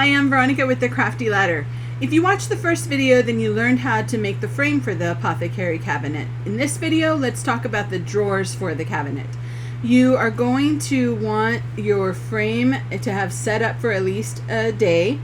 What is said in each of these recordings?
Hi, I'm Veronica with the Crafty Ladder. If you watched the first video, then you learned how to make the frame for the Apothecary Cabinet. In this video, let's talk about the drawers for the cabinet. You are going to want your frame to have set up for at least a day,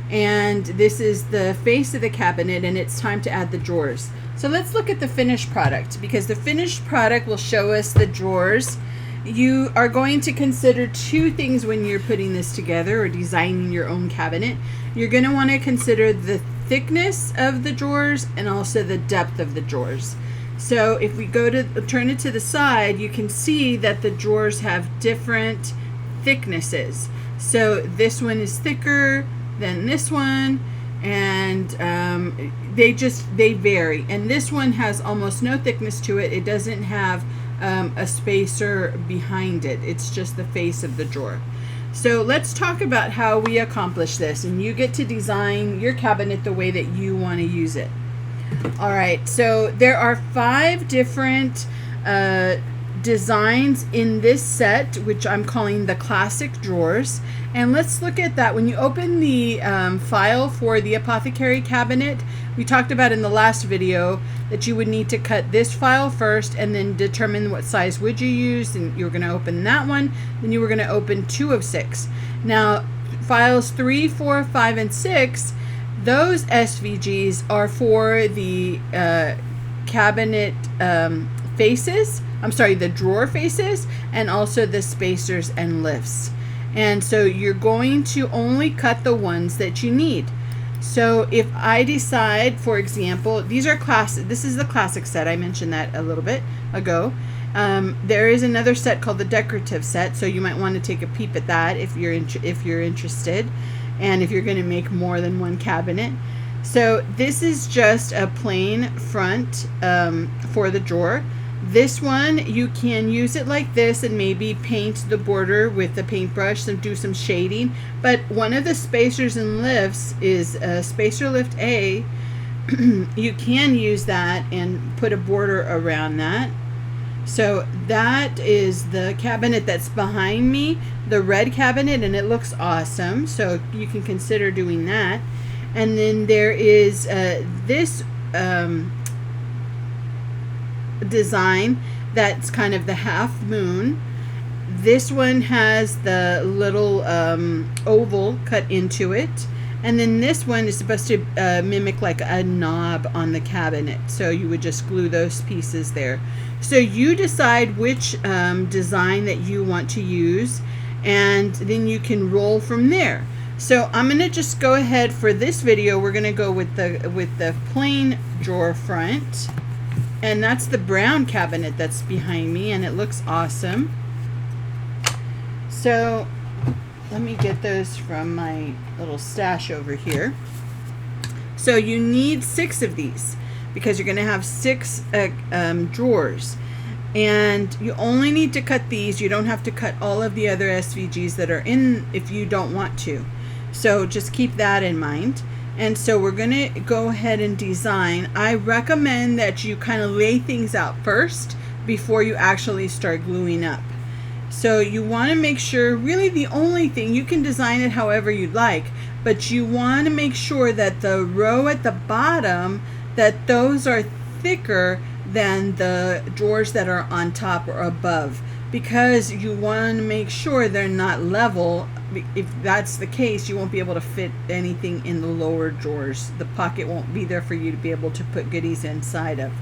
and this is the face of the cabinet, and it's time to add the drawers. So let's look at the finished product, because the finished product will show us the drawers. You are going to consider two things when you're putting this together or designing your own cabinet. You're going to want to consider the thickness of the drawers and also the depth of the drawers. So if we go to turn it to the side, you can see that the drawers have different thicknesses. So this one is thicker than this one, and they vary. And this one has almost no thickness to it. It doesn't have a spacer behind it. It's just the face of the drawer. So let's talk about how we accomplish this, and you get to design your cabinet the way that you want to use it. All right, so there are 5 different designs in this set, which I'm calling the classic drawers. And let's look at that. When you open the file for the Apothecary Cabinet, we talked about in the last video that you would need to cut this file first and then determine what size wood you use, and you're going to open that one. Then you were going to open 2 of 6. Now files 3, 4, 5, and 6, those SVGs are for the cabinet faces. I'm sorry, the drawer faces, and also the spacers and lifts. And so you're going to only cut the ones that you need. So if I decide, for example, these are classic. This is the classic set. I mentioned that a little bit ago. There is another set called the decorative set, so you might want to take a peep at that if you're interested, and if you're going to make more than one cabinet. So this is just a plain front for the drawer. This one, you can use it like this and maybe paint the border with the paintbrush and do some shading. But one of the spacers and lifts is spacer lift A. You can use that and put a border around that. So that is the cabinet that's behind me, the red cabinet, and it looks awesome. So you can consider doing that. And then there is this design that's kind of the half moon. This one has the little oval cut into it, and then this one is supposed to mimic like a knob on the cabinet, so you would just glue those pieces there. So you decide which design that you want to use, and then you can roll from there. So I'm going to just go ahead for this video. We're going to go with the plain drawer front. And that's the brown cabinet that's behind me, and it looks awesome. So let me get those from my little stash over here. So you need 6 of these because you're going to have 6 drawers. And you only need to cut these. You don't have to cut all of the other SVGs that are in if you don't want to. So just keep that in mind. And so we're going to go ahead and design. I recommend that you kind of lay things out first before you actually start gluing up. So you want to make sure, really the only thing, you can design it however you'd like, but you want to make sure that the row at the bottom, that those are thicker than the drawers that are on top or above, because you want to make sure they're not level. If that's the case, you won't be able to fit anything in the lower drawers. The pocket won't be there for you to be able to put goodies inside of.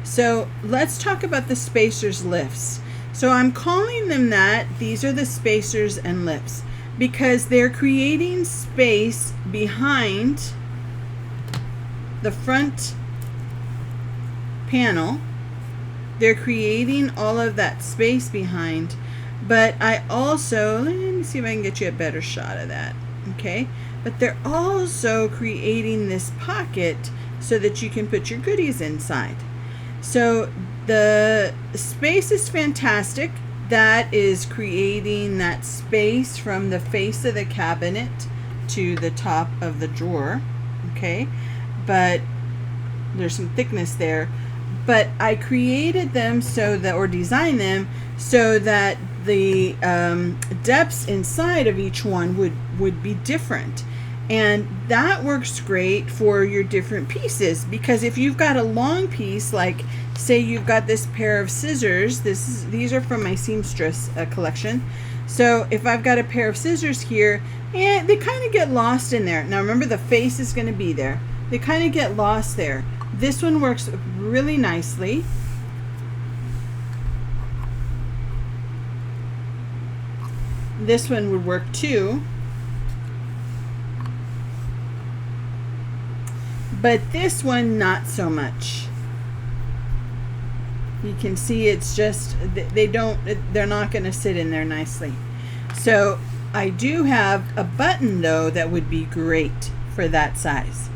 So let's talk about the spacers lifts. So I'm calling them that. These are the spacers and lifts because they're creating space behind the front panel. They're creating all of that space behind. But I also, let me see if I can get you a better shot of that, okay? But they're also creating this pocket so that you can put your goodies inside. So the space is fantastic. That is creating that space from the face of the cabinet to the top of the drawer, okay? But there's some thickness there. But I created them so that, or designed them so that the depths inside of each one would be different. And that works great for your different pieces, because if you've got a long piece, like say you've got this pair of scissors, these are from my seamstress collection. So if I've got a pair of scissors here, and they kind of get lost in there. Now remember, the face is going to be there. They kind of get lost there. This one works really nicely. This one would work too. But this one, not so much. You can see it's just, they're not going to sit in there nicely. So I do have a button though that would be great for that size.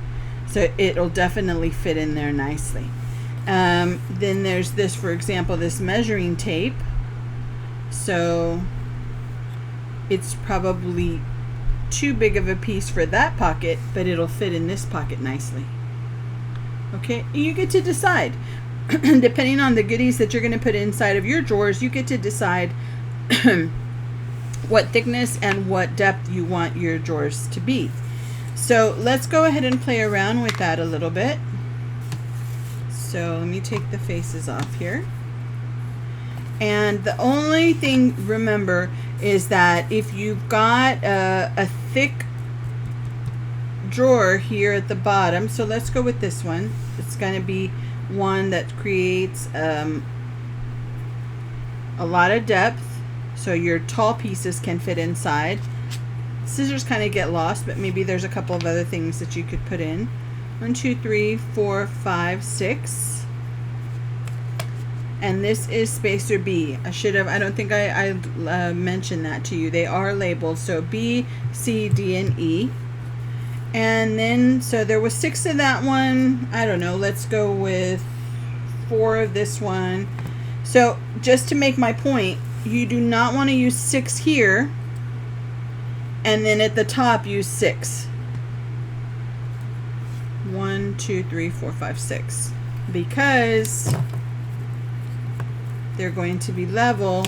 So it'll definitely fit in there nicely. Then there's this, for example, this measuring tape. So it's probably too big of a piece for that pocket, but it'll fit in this pocket nicely. Okay, you get to decide. Depending on the goodies that you're going to put inside of your drawers, you get to decide what thickness and what depth you want your drawers to be. So let's go ahead and play around with that a little bit. So let me take the faces off here. And the only thing, remember, is that if you've got a thick drawer here at the bottom, so let's go with this one. It's going to be one that creates a lot of depth, so your tall pieces can fit inside. Scissors kind of get lost, but maybe there's a couple of other things that you could put in. 1, 2, 3, 4, 5, 6. And this is spacer B. I don't think I mentioned that to you. They are labeled, so B, C, D, and E. And then, so there was 6 of that one. I don't know, let's go with 4 of this one. So just to make my point, you do not want to use 6 here and then at the top use 6. 1, 2, 3, 4, 5, 6. Because they're going to be level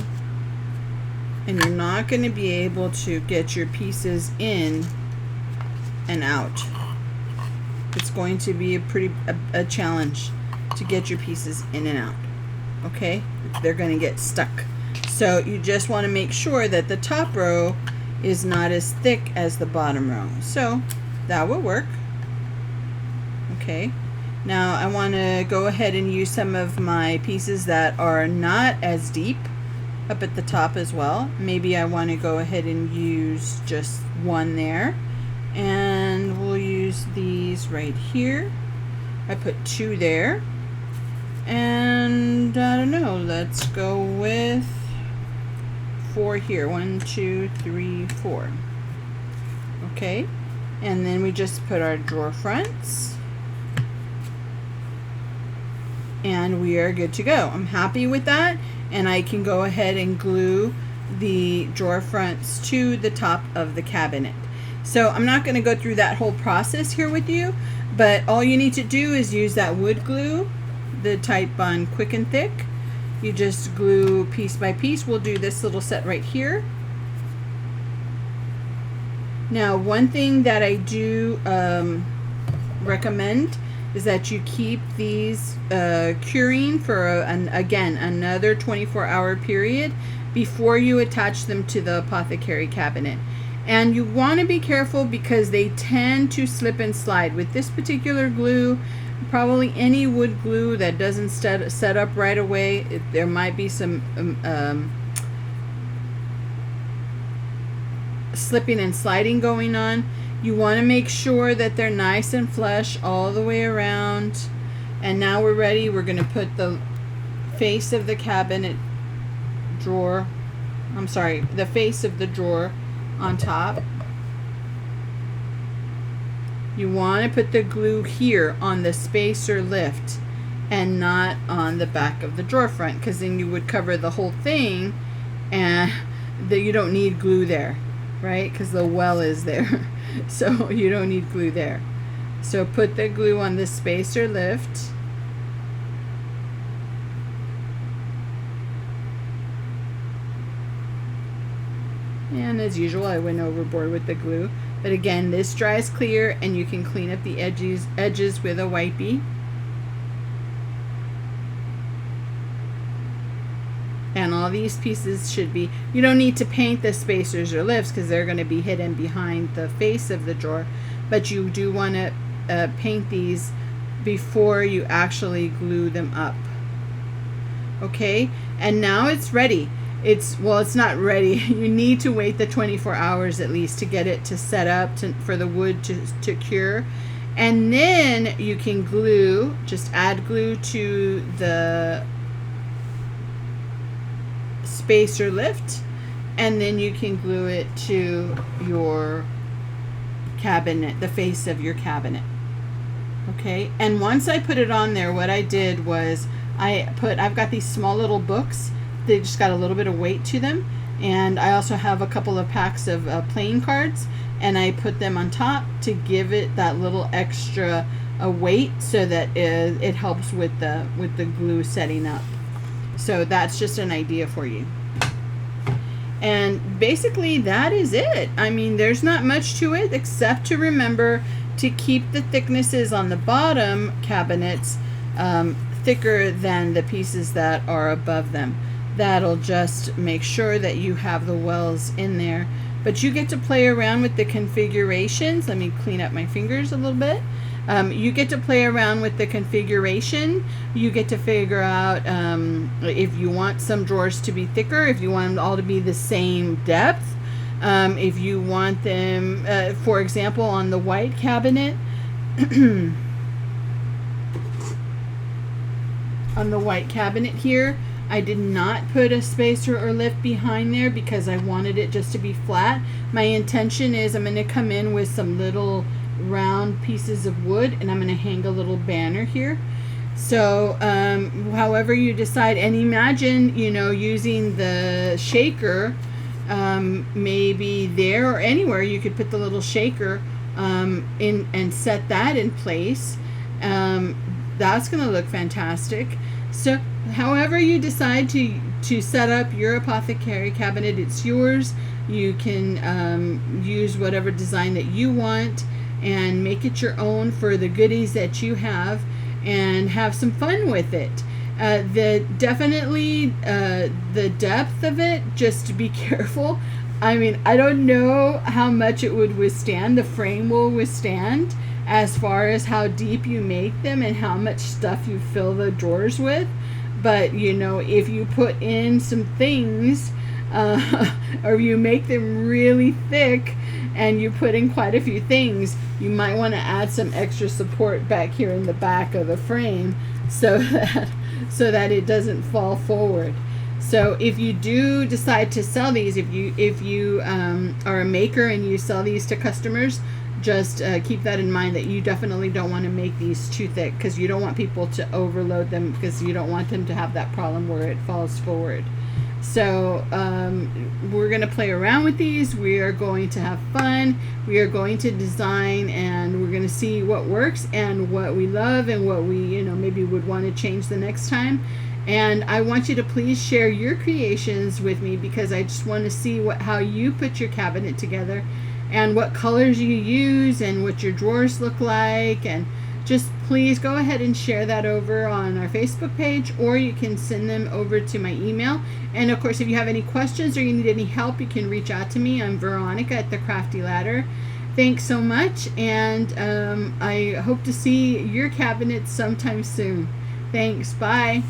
and you're not going to be able to get your pieces in and out. It's going to be a challenge to get your pieces in and out. Okay, they're going to get stuck. So you just want to make sure that the top row is not as thick as the bottom row. So that will work. Okay, now I want to go ahead and use some of my pieces that are not as deep up at the top as well. Maybe I want to go ahead and use just one there. And we'll use these right here. I put 2 there. And I don't know, let's go with 4 here. 1, 2, 3, 4. Okay. And then we just put our drawer fronts. And we are good to go. I'm happy with that. And I can go ahead and glue the drawer fronts to the top of the cabinet. So I'm not going to go through that whole process here with you, but all you need to do is use that wood glue, the type on Quick and Thick. You just glue piece by piece. We'll do this little set right here. Now, one thing that I do recommend is that you keep these curing for, again, another 24-hour period before you attach them to the Apothecary Cabinet. And you want to be careful because they tend to slip and slide. With this particular glue, probably any wood glue that doesn't set up right away, there might be some slipping and sliding going on. You want to make sure that they're nice and flush all the way around. And now we're ready. We're going to put the face of the cabinet drawer, the face of the drawer on top. You want to put the glue here on the spacer lift and not on the back of the drawer front, because then you would cover the whole thing and you don't need glue there, right? Because the well is there. So you don't need glue there. So put the glue on the spacer lift. And as usual, I went overboard with the glue. But again, this dries clear, and you can clean up the edges with a wipey. And all these pieces should be, you don't need to paint the spacers or lifts because they're going to be hidden behind the face of the drawer, but you do want to paint these before you actually glue them up. Okay, and now it's ready. It's not ready. You need to wait the 24 hours at least to get it to set up for the wood to cure. And then you can glue, just add glue to the spacer lift, and then you can glue it to your cabinet, the face of your cabinet. Okay, and once I put it on there, what I did was I've got these small little books. They just got a little bit of weight to them, and I also have a couple of packs of playing cards, and I put them on top to give it that little extra weight so that it helps with the glue setting up. So that's just an idea for you. And basically that is it. I mean, there's not much to it except to remember to keep the thicknesses on the bottom cabinets thicker than the pieces that are above them. That'll just make sure that you have the wells in there. But you get to play around with the configurations. Let me clean up my fingers a little bit. You get to play around with the configuration. You get to figure out if you want some drawers to be thicker, if you want them all to be the same depth, if you want them, for example, on the white cabinet, on the white cabinet here, I did not put a spacer or lift behind there because I wanted it just to be flat. My intention is I'm going to come in with some little round pieces of wood, and I'm going to hang a little banner here. So however you decide, and imagine, you know, using the shaker maybe there or anywhere you could put the little shaker in and set that in place. That's going to look fantastic. So however you decide to set up your apothecary cabinet, it's yours. You can use whatever design that you want and make it your own for the goodies that you have, and have some fun with it. Definitely the depth of it, just to be careful. I mean, I don't know how much it would withstand, the frame will withstand, as far as how deep you make them and how much stuff you fill the drawers with. But you know, if you put in some things or you make them really thick and you put in quite a few things, you might want to add some extra support back here in the back of the frame so that it doesn't fall forward. So if you do decide to sell these, if you are a maker and you sell these to customers, just keep that in mind, that you definitely don't want to make these too thick, because you don't want people to overload them, because you don't want them to have that problem where it falls forward. So we're going to play around with these. We are going to have fun. We are going to design, and we're going to see what works and what we love and what we, you know, maybe would want to change the next time. And I want you to please share your creations with me, because I just want to see how you put your cabinet together and what colors you use and what your drawers look like. And just please go ahead and share that over on our Facebook page, or you can send them over to my email. And of course, if you have any questions or you need any help, you can reach out to me. I'm Veronica at The Crafty Ladder. Thanks so much, and I hope to see your cabinets sometime soon. Thanks. Bye.